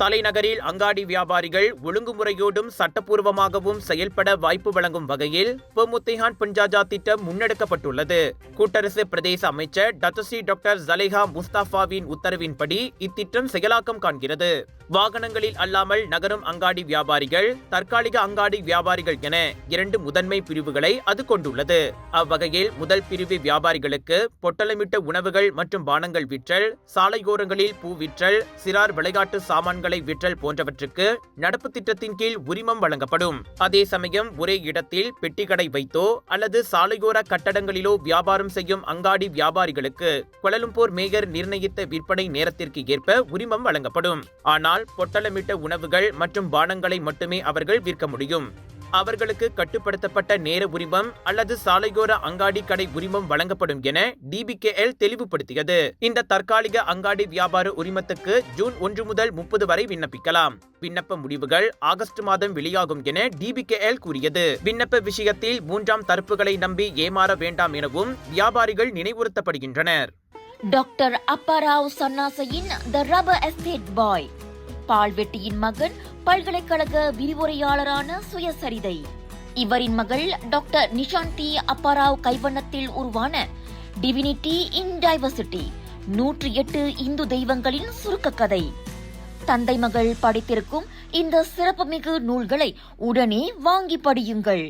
தலைநகரில் அங்காடி வியாபாரிகள் ஒழுங்குமுறையோடும் சட்டப்பூர்வமாகவும் செயல்பட வாய்ப்பு வழங்கும் வகையில் பெமுத்திஹான் பஞ்சாஜா திட்டம் முன்னெடுக்கப்பட்டுள்ளது. கூட்டரசு பிரதேச அமைச்சர் டத்துஸ்ரீ டாக்டர் ஜலேஹா முஸ்தாஃபாவின் உத்தரவின்படி இத்திட்டம் செயலாக்கம் காண்கிறது. வாகனங்களில் அல்லாமல் நகரும் அங்காடி வியாபாரிகள், தற்காலிக அங்காடி வியாபாரிகள் என 2 முதன்மை பிரிவுகளை அது கொண்டுள்ளது. அவ்வகையில் முதல் பிரிவு வியாபாரிகளுக்கு பொட்டலமிட்ட உணவுகள் மற்றும் பானங்கள் விற்றல், சாலையோரங்களில் பூ விற்றல், சிறார் விளையாட்டு சாமான்களை விற்றல் போன்றவற்றுக்கு நடப்பு திட்டத்தின் கீழ் உரிமம் வழங்கப்படும். அதே சமயம் ஒரே இடத்தில் பெட்டிக்கடை வைத்தோ அல்லது சாலையோர கட்டடங்களிலோ வியாபாரம் செய்யும் அங்காடி வியாபாரிகளுக்கு கோலாலம்பூர் மேயர் நிர்ணயித்த விற்பனை நேரத்திற்கு ஏற்ப உரிமம் வழங்கப்படும். ஆனால் பொட்டலமிட்ட உணவுகள் மற்றும் பானங்களை மட்டுமே அவர்கள் விற்க முடியும். அவர்களுக்கு கட்டுப்படுத்தப்பட்ட நேர உரிமம் அல்லது சாலையோர அங்காடி கடை உரிமம் வழங்கப்படும் என DBKL தெளிவுபடுத்தியது. இந்த தற்காலிக அங்காடி வியாபார உரிமத்துக்கு ஜூன் 1 முதல் 30 வரை விண்ணப்பிக்கலாம். விண்ணப்ப முடிவுகள் ஆகஸ்ட் மாதம் வெளியாகும் என DBKL கூறியது. விண்ணப்ப விஷயத்தில் 3ஆம் தரப்புகளை நம்பி ஏமாற வேண்டாம் எனவும் வியாபாரிகள் நினைவுறுத்தப்படுகின்றனர். டாக்டர் அப்பாராவ் சன்னாசையின் த ரப்பர் எஸ்டேட் பாய், பால்வெட்டியின் மகன், பல்கலைக்கழக விரிவுரையாளரான சுயசரிதை. இவரின் மகள் டாக்டர் நிஷாந்தி அப்பாராவ் கைவண்ணத்தில் உருவான டிவினிட்டி இன் டைவர்சிட்டி 108 இந்து தெய்வங்களின் சுருக்க கதை. தந்தை மகள் படித்திருக்கும் இந்த சிறப்புமிகு நூல்களை உடனே வாங்கி படியுங்கள்.